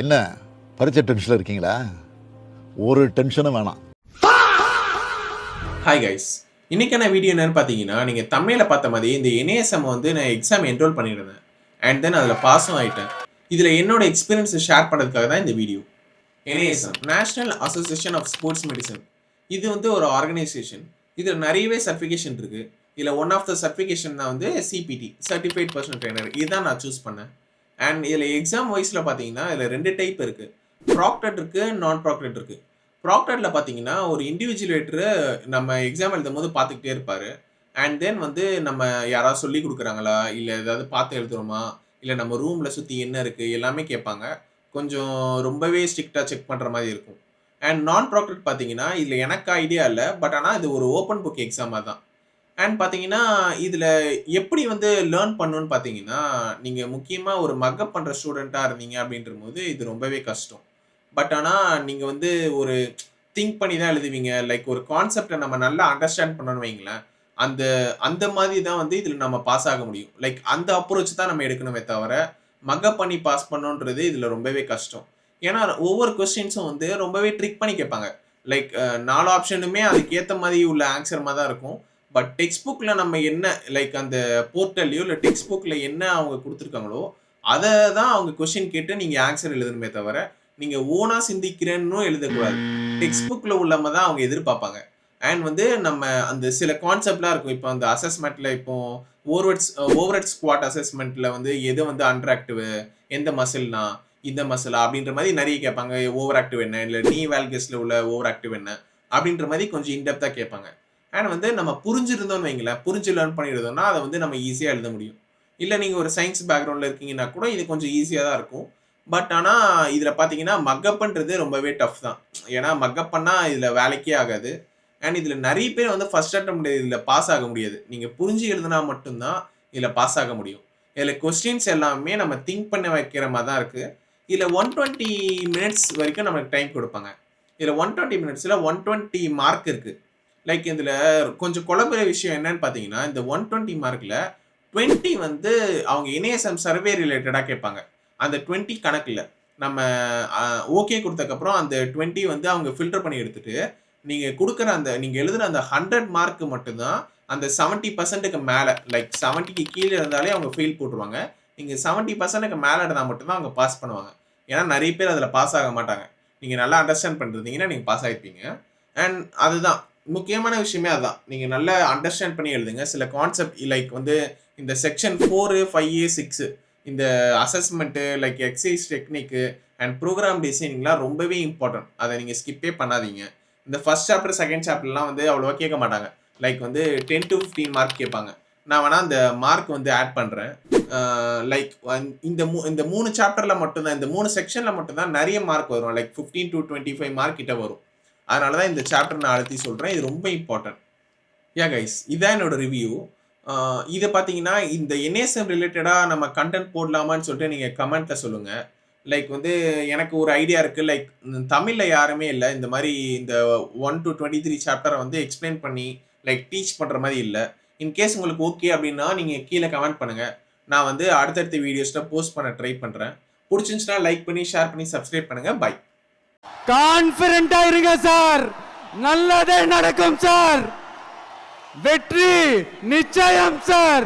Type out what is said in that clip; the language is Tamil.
என்ன பரீட்சை டென்ஷனில் இருக்கீங்களா? ஒரு டென்ஷனும் வேணாம். ஹாய் கைஸ், இன்னைக்கான வீடியோ என்னன்னு பார்த்தீங்கன்னா, நீங்கள் தமிழில் பார்த்த மாதிரி இந்த NASM வந்து நான் எக்ஸாம் என்ரோல் பண்ணியிருந்தேன் அண்ட் தென் அதில் பாஸும் ஆகிட்டேன். இதில் என்னோட எக்ஸ்பீரியன்ஸை ஷேர் பண்ணுறதுக்காக தான் இந்த video. NASM national association of sports medicine, இது வந்து ஒரு ஆர்கனைசேஷன். இதில் நிறையவே சர்டிஃபிகேஷன் இருக்குது. இதில் ஒன் ஆஃப் த சர்டிஃபிகேஷன் தான் வந்து CPT, சர்டிஃபைட் பர்சனல் ட்ரெயினர். இதுதான் நான் சூஸ் பண்ணேன். அண்ட் இதில் எக்ஸாம் வைஸில் பார்த்தீங்கன்னா இதில் 2 டைப் இருக்குது. ப்ராக்டட் இருக்குது, நான் ப்ராக்டட் இருக்குது. ப்ராக்டரில் பார்த்தீங்கன்னா ஒரு இண்டிவிஜுவேட்டரு நம்ம எக்ஸாம் எழுதும் போது பார்த்துக்கிட்டே இருப்பார். அண்ட் தென் வந்து நம்ம யாராவது சொல்லி கொடுக்குறாங்களா, இல்லை ஏதாவது பார்த்து எழுதுகிறோமா, இல்லை நம்ம ரூமில் சுற்றி என்ன இருக்குது எல்லாமே கேட்பாங்க. கொஞ்சம் ரொம்பவே ஸ்ட்ரிக்டாக செக் பண்ணுற மாதிரி இருக்கும். அண்ட் நான் ப்ராக்டட் பார்த்தீங்கன்னா இதில் எனக்கு ஐடியா இல்லை, பட் ஆனால் இது ஒரு ஓப்பன் புக் எக்ஸாமாக தான். அண்ட் பார்த்தீங்கன்னா இதில் எப்படி வந்து லேர்ன் பண்ணணும்னு பார்த்தீங்கன்னா, நீங்கள் முக்கியமாக ஒரு மக்கப் பண்ணுற ஸ்டூடெண்ட்டாக இருந்தீங்க அப்படின்ற போது இது ரொம்பவே கஷ்டம். பட் ஆனால் நீங்கள் வந்து ஒரு திங்க் பண்ணி தான் எழுதுவீங்க. லைக் ஒரு கான்செப்டை நம்ம நல்லா அண்டர்ஸ்டாண்ட் பண்ணணும்னு வைங்களேன், அந்த அந்த மாதிரி தான் வந்து இதில் நம்ம பாஸ் ஆக முடியும். லைக் அந்த அப்ரோச் தான் நம்ம எடுக்கணுமே தவிர, மக்கப் பண்ணி பாஸ் பண்ணணுன்றது இதில் ரொம்பவே கஷ்டம். ஏன்னா ஒவ்வொரு கொஸ்டின்ஸும் வந்து ரொம்பவே ட்ரிக் பண்ணி கேட்பாங்க. லைக் 4 ஆப்ஷனுமே அதுக்கேற்ற மாதிரி உள்ள ஆன்சர் மாதிரி தான் இருக்கும். பட் டெக்ஸ்ட் புக்கில் நம்ம என்ன லைக் அந்த போர்ட்டல்லையோ இல்லை டெக்ஸ்ட் புக்கில் என்ன அவங்க கொடுத்துருக்காங்களோ அதை தான் அவங்க கொஸ்டின் கேட்டு நீங்கள் ஆன்சர் எழுதணுமே தவிர, நீங்கள் ஓனாக சிந்திக்கிறேன்னு எழுதக்கூடாது. டெக்ஸ்ட் புக்கில் உள்ளவங்க தான் அவங்க எதிர்பார்ப்பாங்க. அண்ட் வந்து நம்ம அந்த சில கான்செப்ட்லாம் இருக்கும். இப்போ அந்த அசஸ்மெண்ட்டில் இப்போ ஓவர்ஹெட் ஸ்குவாட் அசஸ்மெண்ட்டில் வந்து எது வந்து அண்டர் ஆக்டிவ், எந்த மசில்னா இந்த மசிலா அப்படின்ற மாதிரி நிறைய கேட்பாங்க. ஓவர் ஆக்டிவ் என்ன, இல்லை நீ வேல்கஸில் உள்ள ஓவர் ஆக்டிவ் என்ன அப்படின்ற மாதிரி கொஞ்சம் இன்டெப்த்தாக கேட்பாங்க. அண்ட் வந்து நம்ம புரிஞ்சிருந்தோம்னு வைங்களேன், புரிஞ்சு லேர்ன் பண்ணியிருந்தோம்னா அதை வந்து நம்ம ஈஸியாக எழுத முடியும். இல்லை நீங்கள் ஒரு சயின்ஸ் பேக்ரவுண்டில் இருக்கீங்கன்னா கூட இது கொஞ்சம் ஈஸியாக தான் இருக்கும். பட் ஆனால் இதில் பார்த்தீங்கன்னா மக்கப்ன்றது ரொம்பவே டஃப் தான். ஏன்னா மக்கப் பண்ணால் இதில் வேலைக்கே ஆகாது. அண்ட் இதில் நிறைய பேர் வந்து ஃபர்ஸ்ட் அட்டெம்ப்ட் இதில் பாஸ் ஆக முடியாது. நீங்கள் புரிஞ்சு எழுதுனா மட்டும்தான் இதில் பாஸ் ஆக முடியும். இதில் கொஸ்டின்ஸ் எல்லாமே நம்ம திங்க் பண்ண வைக்கிற மாதிரி தான் இருக்குது. இதில் 120 மினிட்ஸ் வரைக்கும் நமக்கு டைம் கொடுப்பாங்க. இதில் 120 மினிட்ஸில் 120 மார்க் இருக்குது. லைக் இதில் கொஞ்சம் குழம்புற விஷயம் என்னன்னு பார்த்தீங்கன்னா, இந்த 120 மார்க்கில் 20 வந்து அவங்க NASM சர்வே ரிலேட்டடாக கேட்பாங்க. அந்த 20 கணக்கில் நம்ம ஓகே கொடுத்ததுக்கப்புறம் அந்த 20 வந்து அவங்க ஃபில்டர் பண்ணி எடுத்துட்டு, நீங்கள் கொடுக்குற அந்த நீங்கள் எழுதுகிற அந்த 100 மார்க்கு மட்டும்தான் அந்த 70%க்கு மேலே, லைக் 70க்கு கீழே இருந்தாலே அவங்க ஃபெயில் போட்டுருவாங்க. நீங்கள் 70%க்கு மேலே இருந்தால் மட்டும்தான் அவங்க பாஸ் பண்ணுவாங்க. ஏன்னா நிறைய பேர் அதில் பாஸ் ஆக மாட்டாங்க. நீங்கள் நல்லா அண்டர்ஸ்டாண்ட் பண்ணிருந்தீங்கன்னா நீங்கள் பாஸ் ஆகிருப்பீங்க. அண்ட் அதுதான் முக்கியமான விஷயமே அதுதான். நீங்கள் நல்லா அண்டர்ஸ்டாண்ட் பண்ணி எழுதுங்க. சில கான்செப்ட் லைக் வந்து இந்த செக்ஷன் 4, 5A, 6 இந்த assessment like exercise technique and program டிசைனிங்லாம் ரொம்பவே இம்பார்ட்டன்ட். அதை நீங்கள் ஸ்கிப்பே பண்ணாதீங்க. இந்த ஃபர்ஸ்ட் சாப்டர் செகண்ட் சாப்டர்லாம் வந்து அவ்வளோவா கேட்க மாட்டாங்க. லைக் வந்து 10 to 15 மார்க் கேட்பாங்க. நான் வேணால் அந்த மார்க் வந்து ஆட் பண்ணுறேன். லைக் இந்த 3 சாப்டரில் மட்டும்தான், இந்த 3 செக்ஷனில் மட்டும்தான் நிறைய மார்க் வரும். லைக் 15 to 25 மார்க் கிட்ட வரும். அதனால தான் இந்த சாப்டர் நான் அழுத்தி சொல்கிறேன். இது ரொம்ப இம்பார்ட்டன்ட். கைஸ், இதான் என்னோட ரிவ்யூ. இதை பார்த்தீங்கன்னா இந்த NASM ரிலேட்டடாக நம்ம கண்டென்ட் போடலாமான்னு சொல்லிட்டு நீங்கள் கமெண்ட்டில் சொல்லுங்கள். லைக் வந்து எனக்கு ஒரு ஐடியா இருக்குது. லைக் தமிழில் யாருமே இல்லை இந்த மாதிரி இந்த 1 to 23 சாப்டரை வந்து எக்ஸ்பிளைன் பண்ணி லைக் டீச் பண்ணுற மாதிரி இல்லை. இன்கேஸ் உங்களுக்கு ஓகே அப்படின்னா நீங்கள் கீழே கமெண்ட் பண்ணுங்கள். நான் வந்து அடுத்தடுத்த வீடியோஸில் போஸ்ட் பண்ண ட்ரை பண்ணுறேன். பிடிச்சிருந்துச்சுன்னா லைக் பண்ணி ஷேர் பண்ணி சப்ஸ்கிரைப் பண்ணுங்கள். பை. கான்ஃபிடென்ட்டா இருங்க சார், நல்லதே நடக்கும் சார், வெற்றி நிச்சயம் சார்.